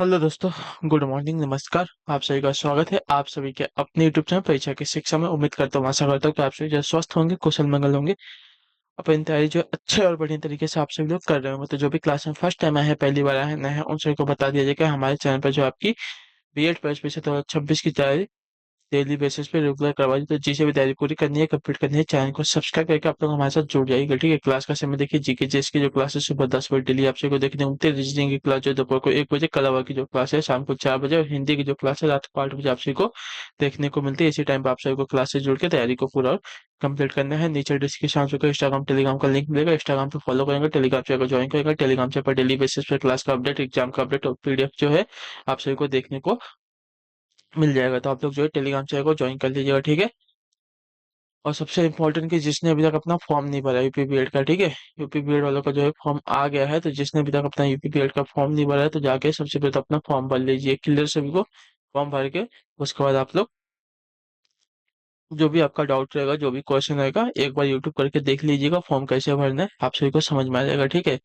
Hello दोस्तों। Good morning, नमस्कार। आप सभी का स्वागत है आप सभी के अपने यूट्यूब चैनल परीक्षा की शिक्षा में। उम्मीद करता हूँ, आशा करता हूँ कि आप सभी जो स्वस्थ होंगे, कुशल मंगल होंगे। अपनी तैयारी जो अच्छे और बढ़िया तरीके से आप सभी लोग कर रहे होंगे। तो जो भी क्लास में फर्स्ट टाइम आए हैं, पहली बार आए हैं, नए हैं, उन सभी को बता दिया जाए कि हमारे चैनल पर जो आपकी बीएड प्रवेश परीक्षा 2026 की तैयारी डेली बेसिस पे रेगुलर करवा दी। तो जिसे भी तैयारी पूरी करनी है, कंप्लीट करनी है, चैनल को सब्सक्राइब करके आप लोग हमारे साथ जुड़ जाइएगा। ठीक है। क्लास का समय देखिए, जीके जीएस की जो क्लास है सुबह 10 बजे डेली आपसे को देखने को मिलती है। रीजनिंग की क्लास जो है दोपहर को 1 बजे, कल आवर की जो क्लास है शाम को 4 बजे, और हिंदी की जो क्लास है रात को 8 बजे आप सभी को देखने को मिलती है। इसी टाइम पर आप सभी को क्लास से जुड़ के तैयारी को पूरा कंप्लीट करना है। नीचे डिस्क्रिप्शन को इंस्टाग्राम टेलीग्राम का लिंक मिलेगा, इंस्टाग्राम पे फॉलो करेंगे, टेलीग्राम चैनल को ज्वाइन करेंगे। टेलीग्राम चैनल पर डेली बेसिस पे क्लास का अपडेट, एग्जाम का अपडेट और पीडीएफ जो है आप सभी को देखने को मिल जाएगा। तो आप लोग जो है टेलीग्राम चैनल को ज्वाइन कर लीजिएगा। ठीक है। और सबसे इम्पोर्टेंट कि जिसने अभी तक अपना फॉर्म नहीं भरा यूपी बीएड का, ठीक है, यूपी बीएड वालों का जो है फॉर्म आ गया है। तो जिसने अभी तक अपना यूपी बीएड का फॉर्म नहीं भरा है, तो जाके सबसे पहले तो अपना फॉर्म भर लीजिए क्लियर सभी को। फॉर्म भर के उसके बाद आप लोग जो भी आपका डाउट रहेगा, जो भी क्वेश्चन रहेगा, एक बार यूट्यूब करके देख लीजिएगा। फॉर्म कैसे भरना है आप सभी को समझ में आ जाएगा। ठीक है।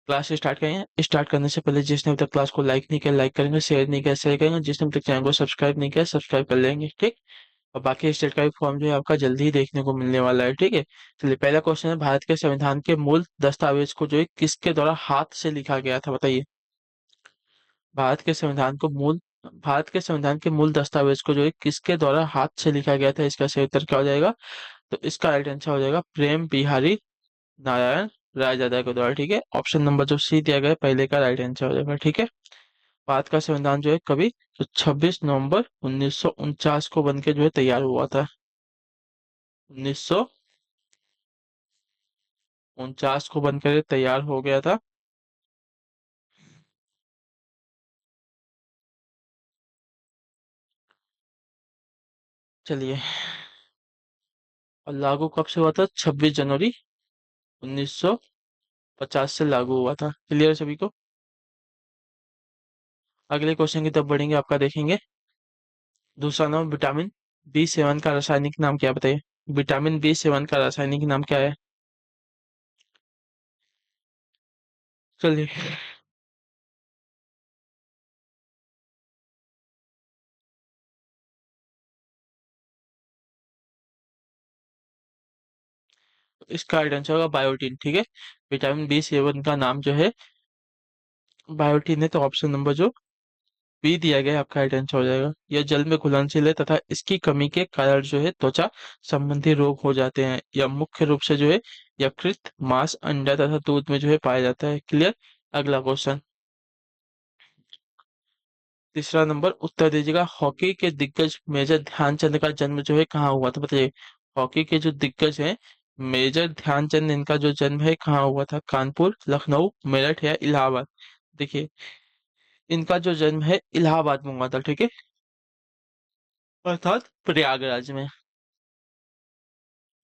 क्लास स्टार्ट करेंगे। स्टार्ट करने से पहले जिसने अभी तक क्लास को लाइक नहीं किया, लाइक करेंगे, शेयर नहीं किया, शेयर करेंगे, जिसने अभी तक चैनल को सब्सक्राइब नहीं किया, सब्सक्राइब कर लेंगे। ठीक। और बाकी स्टेट का भी फॉर्म जो है आपका जल्दी ही देखने को मिलने वाला है। ठीक है। चलिए, पहला क्वेश्चन है, भारत के संविधान के मूल दस्तावेज को जो है किसके द्वारा हाथ से लिखा गया था, बताइए। भारत के संविधान को मूल भारत के संविधान के मूल दस्तावेज को जो है किसके द्वारा हाथ से लिखा गया था, इसका सही उत्तर क्या हो जाएगा? तो इसका राइट आंसर हो जाएगा प्रेम बिहारी नारायण रायजादा के द्वारा। ठीक है। ऑप्शन नंबर जो सी दिया गया है पहले का राइट आंसर हो जाएगा। ठीक है। भारत का संविधान जो है कभी, तो 26 नवंबर 1949 को बनके जो है तैयार हुआ था। 1949 को बनकर तैयार हो गया था। चलिए। और लागू कब से हुआ था? 26 जनवरी 1950 से लागू हुआ था। क्लियर सभी को? अगले क्वेश्चन की तरफ बढ़ेंगे, आपका देखेंगे। दूसरा नाम, विटामिन B7 का रासायनिक नाम क्या है, बताइए। विटामिन B7 का रासायनिक नाम क्या है? चलिए। इसका राइट आंसर होगा बायोटीन। ठीक है। विटामिन B7 का नाम जो है बायोटीन है। तो ऑप्शन नंबर जो बी दिया गया है आपका राइट आंसर हो जाएगा। यह जल में घुलनशील है तथा इसकी कमी के कारण जो है त्वचा संबंधी रोग हो जाते हैं। यह मुख्य रूप से जो है यकृत, मांस, अंडा तथा दूध में जो है पाया जाता है। क्लियर। अगला क्वेश्चन, तीसरा नंबर, उत्तर दीजिएगा। हॉकी के दिग्गज मेजर ध्यानचंद का जन्म जो है कहाँ हुआ था, बताइए। हॉकी के जो दिग्गज हैं मेजर ध्यानचंद, इनका जो जन्म है कहाँ हुआ था? कानपुर, लखनऊ, मेरठ या इलाहाबाद? देखिए, इनका जो जन्म है इलाहाबाद में हुआ था। ठीक है। अर्थात प्रयागराज में।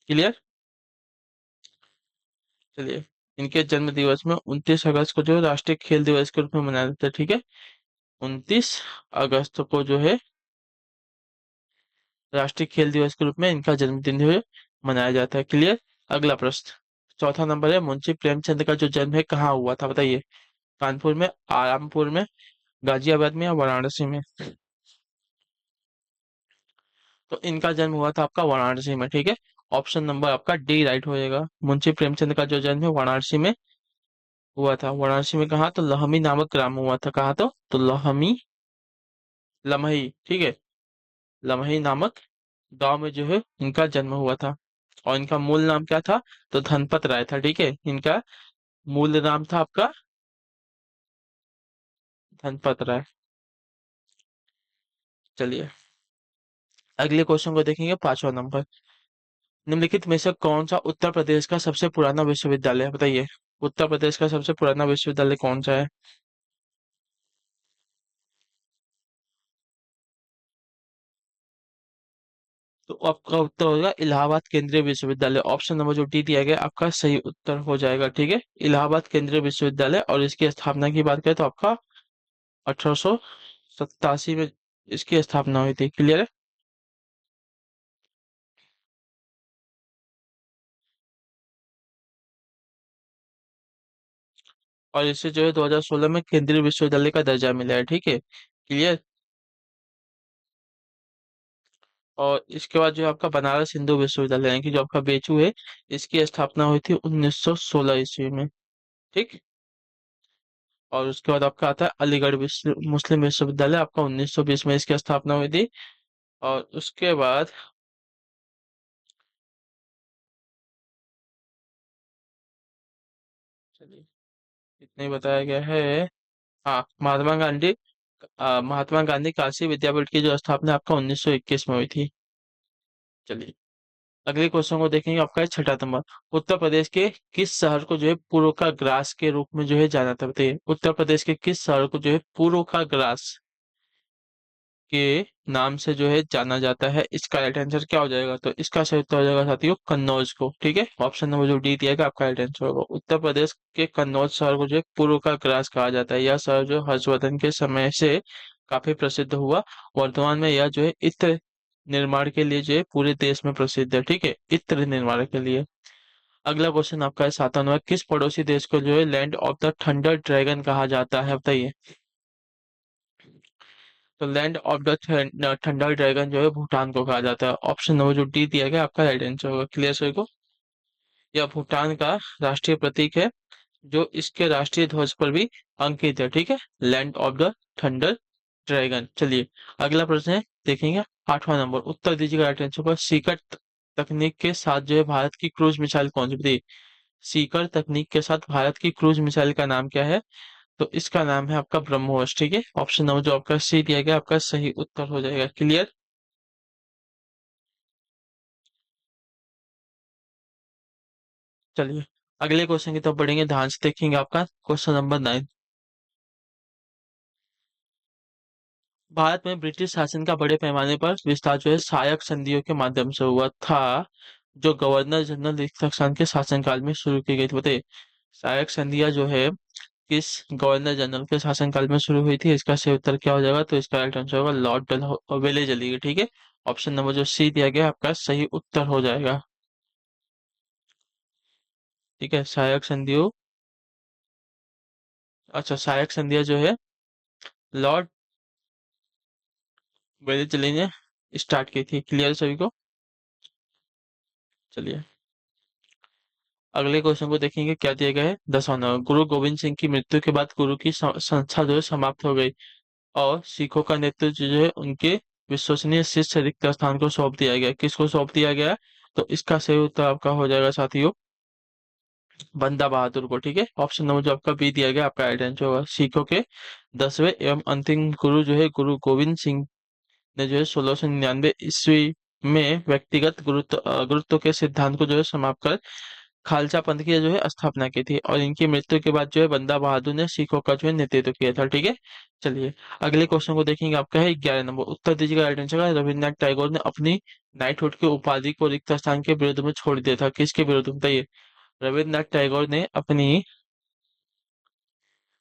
क्लियर। चलिए। इनके जन्म दिवस में 29 अगस्त को जो है राष्ट्रीय खेल दिवस के रूप में मनाया जाता है। ठीक है। 29 अगस्त को जो है राष्ट्रीय खेल दिवस के रूप में इनका जन्मदिन जो है मनाया जाता है। क्लियर। अगला प्रश्न, चौथा नंबर है, मुंशी प्रेमचंद का जो जन्म है कहाँ हुआ था, बताइए। कानपुर में, आरामपुर में, गाजियाबाद में या वाराणसी में? तो इनका जन्म हुआ था आपका वाराणसी में। ठीक है। ऑप्शन नंबर आपका डी राइट हो जाएगा। मुंशी प्रेमचंद का जो जन्म है वाराणसी में हुआ था। वाराणसी में कहा? तो लहमी नामक ग्राम में हुआ था। कहा? तो लहमी, लमही, ठीक है, लमही नामक गांव में जो है इनका जन्म हुआ था। और इनका मूल नाम क्या था? तो धनपत राय था। ठीक है। इनका मूल नाम था आपका धनपत राय। चलिए, अगले क्वेश्चन को देखेंगे, पांचवा नंबर। निम्नलिखित में से कौन सा उत्तर प्रदेश का सबसे पुराना विश्वविद्यालय है, बताइए। उत्तर प्रदेश का सबसे पुराना विश्वविद्यालय कौन सा है? तो आपका उत्तर होगा इलाहाबाद केंद्रीय विश्वविद्यालय। ऑप्शन नंबर जो डी दिया गया आपका सही उत्तर हो जाएगा। ठीक है। इलाहाबाद केंद्रीय विश्वविद्यालय, और इसकी स्थापना की बात करें तो आपका 1887 में इसकी स्थापना हुई थी। क्लियर है। और इसे जो है 2016 में केंद्रीय विश्वविद्यालय का दर्जा मिला है, ठीक है, क्लियर। और इसके बाद जो है आपका बनारस हिंदू विश्वविद्यालय यानी कि जो आपका बेचू है, इसकी स्थापना हुई थी 1916 ईस्वी में, ठीक। और उसके बाद आपका आता है अलीगढ़ विश्व मुस्लिम विश्वविद्यालय, आपका 1920 में इसकी स्थापना हुई थी। और उसके बाद चलिए, इतने ही बताया गया है। हाँ, महात्मा गांधी काशी विद्यापीठ की जो स्थापना आपका 1921 में हुई थी। चलिए, अगले क्वेश्चन को देखेंगे, आपका है छठा नंबर। उत्तर प्रदेश के किस शहर को जो है पूर्व का ग्रास के रूप में जो है जाना जाता है, बताइए। उत्तर प्रदेश के किस शहर को जो है पूर्व का ग्रास के नाम से जो है जाना जाता है, इसका राइट आंसर क्या हो जाएगा? तो इसका सही उत्तर हो जाएगा साथियों कन्नौज को, ठीक है। ऑप्शन नंबर जो डी दिया गया आपका राइट आंसर होगा। उत्तर प्रदेश के कन्नौज शहर को जो है पूर्व का ग्रास कहा जाता है। यह शहर जो हर्षवर्धन के समय से काफी प्रसिद्ध हुआ। वर्तमान में यह जो है इत्र निर्माण के लिए जो है पूरे देश में प्रसिद्ध है, ठीक है, इत्र निर्माण के लिए। अगला क्वेश्चन आपका है 7वां। किस पड़ोसी देश को जो है land of the thunder dragon कहा जाता है, बताइए। तो land of the thunder dragon जो है भूटान को कहा जाता है। ऑप्शन नंबर जो डी दिया गया आपका राइट आंसर होगा, क्लियर सर को। यह भूटान का राष्ट्रीय प्रतीक है, जो इसके राष्ट्रीय ध्वज पर भी अंकित है, ठीक है, land of the thunder dragon. चलिए, अगला प्रश्न है, देखेंगे 8वां नंबर। उत्तर दीजिएगा राइट आंसर पर। सीकर तकनीक के साथ जो है भारत की क्रूज मिसाइल कौन सी, बताइए। सीकर तकनीक के साथ भारत की क्रूज मिसाइल का नाम क्या है? तो इसका नाम है आपका ब्रह्मोस, ठीक है। ऑप्शन नंबर जो आपका सी दिया गया आपका सही उत्तर हो जाएगा, क्लियर। चलिए, अगले क्वेश्चन की तरफ बढ़ेंगे, ध्यान से देखेंगे। आपका क्वेश्चन नंबर 9। भारत में ब्रिटिश शासन का बड़े पैमाने पर विस्तार जो है सहायक संधियों के माध्यम से हुआ था, जो गवर्नर जनरल शासन के शासनकाल में शुरू की गई थी, बताइए। सहायक संधियां जो है किस गवर्नर जनरल के शासनकाल में शुरू हुई थी, इसका सही उत्तर क्या हो जाएगा? तो इसका राइट आंसर होगा लॉर्ड डलहौजी चली गई, ठीक है। ऑप्शन नंबर जो सी दिया गया आपका सही उत्तर हो जाएगा, ठीक है। सहायक संधियों, अच्छा, सहायक संधियां जो है लॉर्ड वेलेस्ली ने स्टार्ट की थी, क्लियर सभी को। चलिए, अगले क्वेश्चन को देखेंगे, क्या दिया गया है 10वां। गुरु गोविंद सिंह की मृत्यु के बाद गुरु की संस्था जो है समाप्त हो गई और सिखों का नेतृत्व जो है उनके विश्वसनीय शिष्य रिक्त स्थान को सौंप दिया गया। किसको सौंप दिया गया? तो इसका सही उत्तर आपका हो जाएगा साथियों बंदा बहादुर को, ठीक है। ऑप्शन नंबर जो आपका बी दिया गया आपका राइट आंसर होगा। सिखों के 10वें एवं अंतिम गुरु जो है गुरु गोविंद सिंह ने जो है 1699 ईस्वी में व्यक्तिगत गुरुत्व के सिद्धांत को जो है समाप्त कर खालसा पंथ की जो है स्थापना की थी। और इनकी मृत्यु के बाद जो है बंदा बहादुर ने सिखों का जो है नेतृत्व किया था, ठीक है। चलिए, अगले क्वेश्चन को देखेंगे, आपका है 11 नंबर। उत्तर दीजिएगा राइट आंसर का। रविन्द्रनाथ टैगोर ने अपनी नाइटहुड की उपाधि को रिक्त स्थान के विरुद्ध में छोड़ दिया था, किसके विरुद्ध में, बताइए। रविन्द्रनाथ टैगोर ने अपनी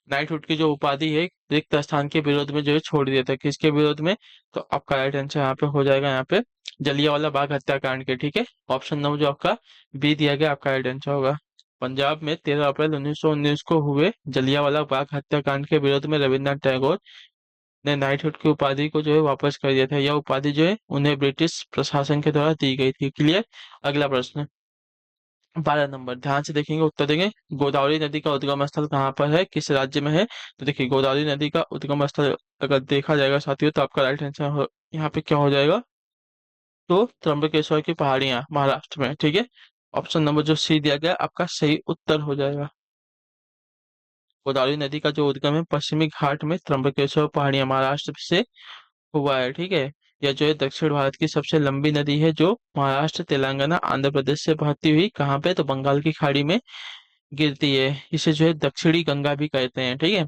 नाइटहुड की जो उपाधि है रिक्त स्थान के विरोध में जो है छोड़ दिया था, किसके विरोध में? तो आपका राइट आंसर यहाँ पे हो जाएगा, यहाँ पे जलियांवाला बाग हत्याकांड के, ठीक है। ऑप्शन नंबर जो आपका बी दिया गया आपका राइट आंसर होगा। पंजाब में 13 अप्रैल 1919 को हुए जलियांवाला बाग हत्याकांड के विरोध में रविन्द्रनाथ टैगोर ने नाइटहुड की उपाधि को जो है वापस कर दिया था। यह उपाधि जो है उन्हें ब्रिटिश प्रशासन के द्वारा दी गई थी, क्लियर। अगला प्रश्न 12 नंबर, ध्यान से देखेंगे, उत्तर देंगे। गोदावरी नदी का उद्गम स्थल कहाँ पर है, किस राज्य में है? तो देखिए, गोदावरी नदी का उद्गम स्थल अगर देखा जाएगा साथियों, तो आपका राइट आंसर यहाँ पे क्या हो जाएगा? तो त्र्यंबकेश्वर की पहाड़ियां महाराष्ट्र में, ठीक है। ऑप्शन नंबर जो सी दिया गया आपका सही उत्तर हो जाएगा। गोदावरी नदी का जो उद्गम है पश्चिमी घाट में त्र्यंबकेश्वर पहाड़ियां महाराष्ट्र से हुआ है, ठीक है। यह जो है दक्षिण भारत की सबसे लंबी नदी है, जो महाराष्ट्र तेलंगाना आंध्र प्रदेश से बहती हुई कहाँ पे, तो बंगाल की खाड़ी में गिरती है। इसे जो है दक्षिणी गंगा भी कहते हैं, ठीक है।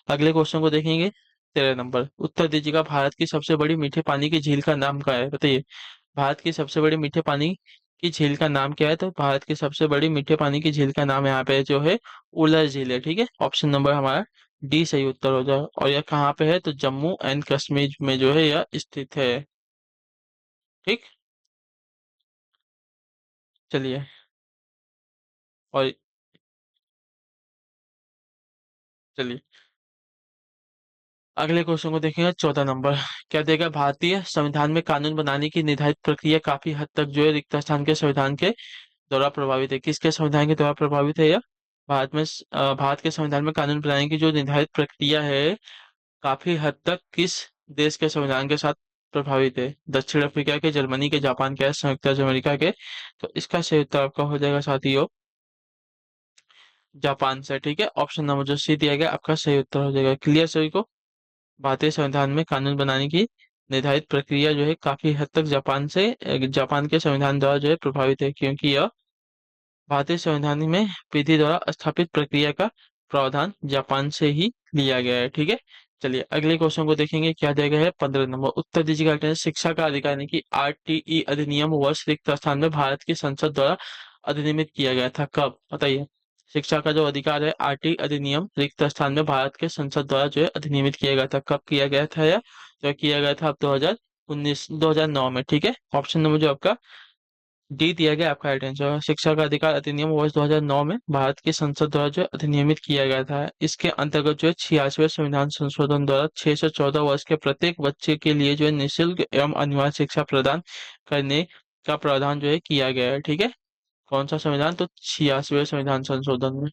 अगले क्वेश्चन को देखेंगे, 13 नंबर। उत्तर दीजिएगा, भारत की सबसे बड़ी मीठे पानी की झील का नाम क्या है, बताइए। भारत की सबसे बड़ी मीठे पानी की झील का नाम क्या है? तो भारत की सबसे बड़ी मीठे पानी की झील का नाम यहाँ पे जो है उलर झील है, ठीक है। ऑप्शन नंबर हमारा डी सही उत्तर हो जाए। और यह कहाँ पे है? तो जम्मू एंड कश्मीर में जो है यह स्थित है, ठीक। चलिए, और चलिए अगले क्वेश्चन को देखेंगे, 14 नंबर। क्या देगा, भारतीय संविधान में कानून बनाने की निर्धारित प्रक्रिया काफी हद तक जो है रिक्त स्थान के संविधान के द्वारा प्रभावित है। किसके संविधान के द्वारा प्रभावित है यह? भारत के संविधान में कानून बनाने की जो निर्धारित प्रक्रिया है काफी हद तक किस देश के संविधान के साथ प्रभावित है? दक्षिण अफ्रीका के, जर्मनी के, जापान के, संयुक्त राज्य अमेरिका के? तो इसका सही उत्तर आपका हो जाएगा साथियों जापान से। ठीक है, ऑप्शन नंबर जो सी दिया गया आपका सही उत्तर हो जाएगा। क्लियर सभी को? भारतीय संविधान में कानून बनाने की निर्धारित प्रक्रिया जो है काफी हद तक जापान के संविधान द्वारा जो है प्रभावित है, क्योंकि यह भारतीय संविधान में विधि द्वारा स्थापित प्रक्रिया का प्रावधान जापान से ही लिया गया है। ठीक है, चलिए अगले क्वेश्चन को देखेंगे। क्या दिया गया है, 15 नंबर। उत्तर दीजिएगा। अटेंडेंस। शिक्षा का अधिकार यानी कि आरटीई अधिनियम वर्ष रिक्त स्थान में भारत की संसद द्वारा अधिनियमित किया गया था। कब, बताइए? शिक्षा का जो अधिकार है, आरटी अधिनियम रिक्त स्थान में भारत के संसद द्वारा जो है अधिनियमित किया गया था। कब किया गया था यह? जो किया गया था अब 2009 में। ठीक है, ऑप्शन नंबर जो आपका डी दिया गया आपका राइट आंसर। शिक्षा का अधिकार अधिनियम वर्ष 2009 में भारत की संसद द्वारा जो है अधिनियमित किया गया था। इसके अंतर्गत जो है 86वें संविधान संशोधन द्वारा 6 से 14 वर्ष के प्रत्येक बच्चे के लिए जो है निःशुल्क एवं अनिवार्य शिक्षा प्रदान करने का प्रावधान जो है किया गया है। ठीक है, कौन सा संविधान? तो 86वें संविधान संशोधन में।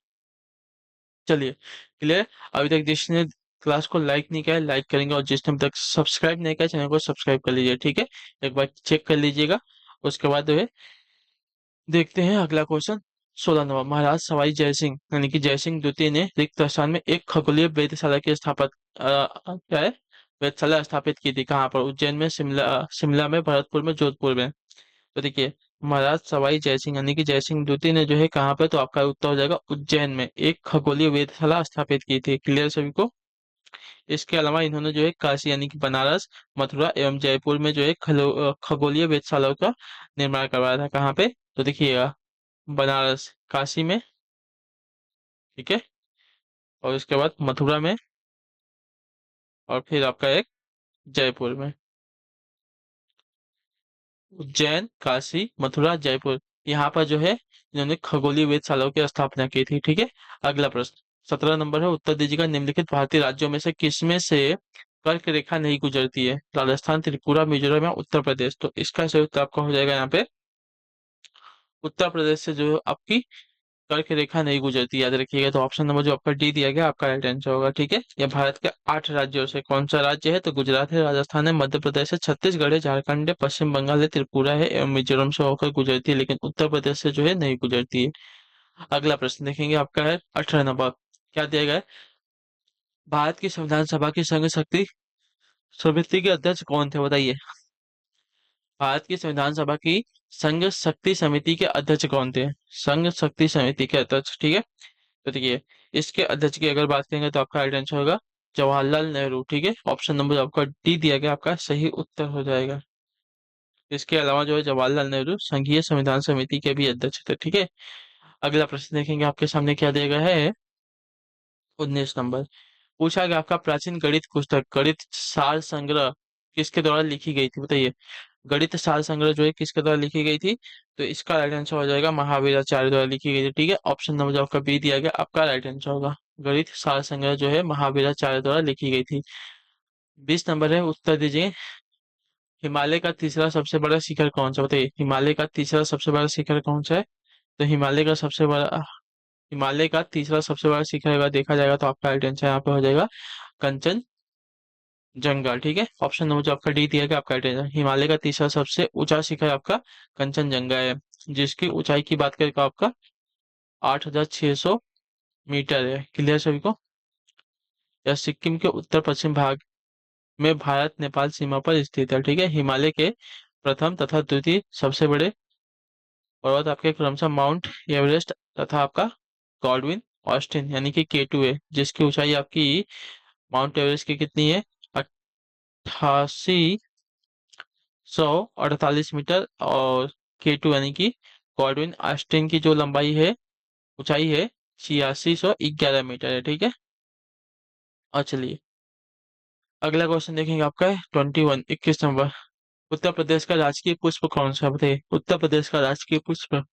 चलिए क्लियर। अभी तक जिसने क्लास को लाइक नहीं किया है लाइक करेंगे, और जिसने अभी तक सब्सक्राइब नहीं किया चैनल को सब्सक्राइब कर लीजिए। ठीक है, एक बार चेक कर लीजिएगा। उसके बाद जो है देखते हैं अगला क्वेश्चन। 16 नंबर। महाराज सवाई जयसिंह यानी कि जयसिंह द्वितीय ने रिक्त स्थान में एक खगोलीय वेधशाला की क्या है, वेधशाला स्थापित की थी। कहाँ पर? उज्जैन में, शिमला में, भरतपुर में, जोधपुर में? तो देखिए महाराज सवाई जयसिंह यानी कि जयसिंह द्वितीय ने जो है कहाँ पे, तो आपका उत्तर हो जाएगा उज्जैन में एक खगोलीय वेधशाला स्थापित की थी। क्लियर सभी को? इसके अलावा इन्होंने जो है काशी यानी कि बनारस, मथुरा एवं जयपुर में जो है खगोलीय वेधशालाओं का निर्माण करवाया था। कहाँ पे? तो देखिएगा बनारस, काशी में, ठीक है, और इसके बाद मथुरा में, और फिर आपका एक जयपुर में। उज्जैन, काशी, मथुरा, जयपुर, यहाँ पर जो है इन्होंने खगोलीय वेधशालाओं की स्थापना की थी। ठीक है, अगला प्रश्न 17 नंबर है। उत्तर दीजिएगा। निम्नलिखित भारतीय राज्यों में से किसमें से कर्क रेखा नहीं गुजरती है? राजस्थान, त्रिपुरा, मिजोरम या उत्तर प्रदेश? तो इसका सही उत्तर आपका हो जाएगा यहाँ पे उत्तर प्रदेश से जो आपकी कर्क रेखा नहीं गुजरती, याद रखिएगा। तो ऑप्शन नंबर जो आपका डी दिया गया आपका राइट आंसर होगा। ठीक है, यह भारत के 8 राज्यों से कौन सा राज्य है? तो गुजरात है, राजस्थान है, मध्य प्रदेश है, छत्तीसगढ़ है, झारखंड है, पश्चिम बंगाल है, त्रिपुरा है एवं मिजोरम से होकर गुजरती है, लेकिन उत्तर प्रदेश से जो है नहीं गुजरती है। अगला प्रश्न देखेंगे आपका है 18 नंबर। क्या दिया गया है? भारत की संविधान सभा की संघ शक्ति समिति के अध्यक्ष कौन थे, बताइए? भारत की संविधान सभा की संघ शक्ति समिति के अध्यक्ष कौन थे? संघ शक्ति समिति के अध्यक्ष, ठीक है। तो देखिए इसके अध्यक्ष की अगर बात करेंगे तो आपका राइट आंसर होगा जवाहरलाल नेहरू। ठीक है, ऑप्शन नंबर आपका डी दिया गया आपका सही उत्तर हो जाएगा। इसके अलावा जो है जवाहरलाल नेहरू संघीय संविधान समिति के भी अध्यक्ष थे। ठीक है, अगला प्रश्न देखेंगे आपके सामने क्या दिया गया है। 19 नंबर। पूछा गया आपका प्राचीन गणित पुस्तक गणित सार संग्रह किसके द्वारा लिखी गई थी, बताइए? गणित सार संग्रह जो है किसके द्वारा लिखी गई थी? तो इसका राइट आंसर हो जाएगा महावीराचार्य द्वारा लिखी गई थी। ठीक है, ऑप्शन नंबर जो आपका बी दिया गया आपका राइट आंसर होगा। गणित सार संग्रह जो है महावीराचार्य द्वारा लिखी गई थी। 20 नंबर है। उत्तर दीजिए। हिमालय का तीसरा सबसे बड़ा शिखर कौन सा, बताइए? हिमालय का तीसरा सबसे बड़ा शिखर कौन सा है? तो हिमालय का तीसरा सबसे बड़ा शिखर अगर देखा जाएगा तो आपका राइट आंसर यहाँ पे हो जाएगा कंचन जंगा। ठीक है, ऑप्शन नंबर जो आपका डी दिया गया आपका राइट आंसर। हिमालय का तीसरा सबसे ऊंचा शिखर आपका कंचनजंगा है, जिसकी ऊंचाई की बात करें तो आपका 8,600 मीटर है। क्लियर सभी को? यह सिक्किम के उत्तर पश्चिम भाग में भारत नेपाल सीमा पर स्थित है। ठीक है, हिमालय के प्रथम तथा द्वितीय सबसे बड़े पर्वत आपके क्रमशः माउंट एवरेस्ट तथा आपका गॉडविन ऑस्टिन यानी कि K2 है, जिसकी ऊंचाई आपकी माउंट एवरेस्ट की कितनी है? 8848 मीटर, और K2 यानी कि गॉडविन ऑस्टिन की जो लंबाई है, ऊंचाई है 8611 मीटर है। ठीक है, और चलिए अगला क्वेश्चन देखेंगे आपका है 21, 21 नंबर। उत्तर प्रदेश का राजकीय पुष्प कौन सा है, बताइए? उत्तर प्रदेश का राजकीय पुष्प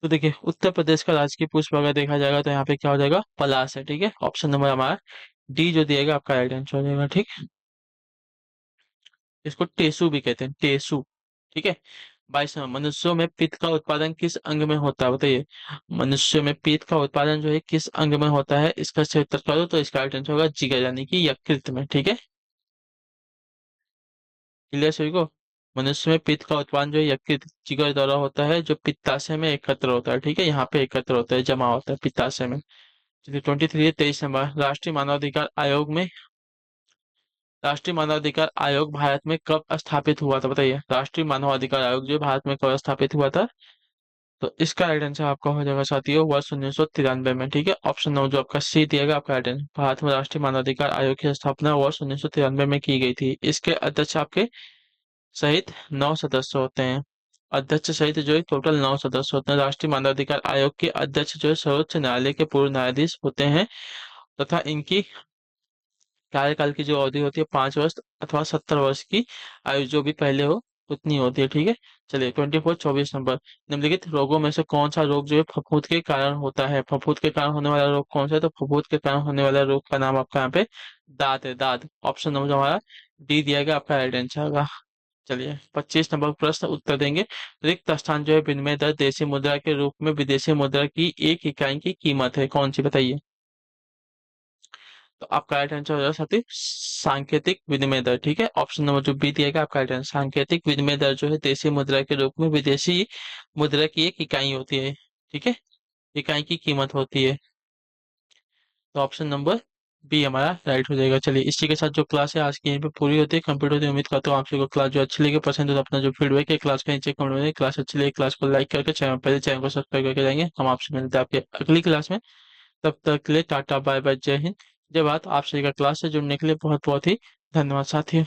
तो देखिए उत्तर प्रदेश का राजकीय पुष्प अगर देखा जाएगा तो यहाँ पे क्या हो जाएगा, पलाश है। ठीक है, ऑप्शन नंबर हमारा डी जो दिएगा आपका राइट आंसर हो जाएगा। ठीक, इसको टेसु भी कहते हैं, टेसु। ठीक है। 22वां, मनुष्यों में पित्त का उत्पादन किस अंग में होता है, बताइए। मनुष्य में पित्त का उत्पादन जो है किस अंग में होता है, इसका सही उत्तर करो तो इसका राइट आंसर होगा जिगर यानी कि यकृत में। ठीक है, क्लियर सभी को। मनुष्य में पित्त का उत्पादन जो है यकृत जिगर द्वारा होता है, जो पित्ताशय में एकत्र होता है। ठीक है, यहाँ पे एकत्र होता है, जमा होता है पित्ताशय में। चलिए 23 23 नंबर, राष्ट्रीय मानवाधिकार आयोग में, राष्ट्रीय मानवाधिकार आयोग भारत में कब स्थापित हुआ था, बताइए। राष्ट्रीय मानवाधिकार आयोग जो भारत में कब स्थापित हुआ था, तो इसका राइट आंसर आपका हो जाएगा साथियों वर्ष 1993 में। ठीक है, ऑप्शन नंबर जो आपका सी दिएगा आपका राइट आंसर। भारत में राष्ट्रीय मानवाधिकार आयोग की स्थापना वर्ष 1993 में की गई थी। इसके अध्यक्ष आपके सहित 9 सदस्य होते हैं। अध्यक्ष सहित जो है टोटल 9 सदस्य होते हैं। राष्ट्रीय मानवाधिकार आयोग के अध्यक्ष जो है सर्वोच्च न्यायालय के पूर्व न्यायाधीश होते हैं, तथा इनकी कार्यकाल की जो अवधि होती है 5 वर्ष अथवा 70 वर्ष की आयु जो भी पहले हो उतनी होती है। ठीक है। चलिए 24 24 नंबर, निम्नलिखित रोगों में से कौन सा रोग जो है फफूंद के कारण होता है। फफूंद के कारण होने वाला रोग कौन सा है, तो फफूंद के कारण होने वाला रोग का नाम आपका यहाँ पे दाद है, दाद। ऑप्शन नंबर जो हमारा डी दिया गया आपका राइट आंसर होगा। चलिए 25 नंबर प्रश्न उत्तर देंगे। रिक्त स्थान जो है विनिमय दर देशी मुद्रा के रूप में विदेशी मुद्रा की एक इकाई की कीमत है, कौन सी, बताइए। तो आपका राइट आंसर हो जाएगा साथी सांकेतिक विनिमय दर। ठीक है, ऑप्शन नंबर जो बी दिया गया आपका राइट आंसर। सांकेतिक विनिमय दर जो है देशी मुद्रा के रूप में विदेशी मुद्रा की एक इकाई होती है। ठीक है, इकाई की कीमत होती है। तो ऑप्शन नंबर बी हमारा राइट हो जाएगा। चलिए इसी के साथ जो क्लास है आज की यहीं पे पूरी होती है, कंप्लीट होती है। उम्मीद करता हूँ आप सबको क्लास जो अच्छी लगी, पसंद हो तो अपना जो फीडबैक है क्लास का नीचे कमेंट में, क्लास अच्छी लगी क्लास को लाइक करके चैनल पहले चैनल को सब्सक्राइब करके जाएंगे। हम आपसे मिलते हैं आपके अगली क्लास में। तब तक के लिए टाटा बाय बाय, जय हिंद, जय भारत। आप सभी का क्लास से जुड़ने के लिए बहुत बहुत ही धन्यवाद साथियों।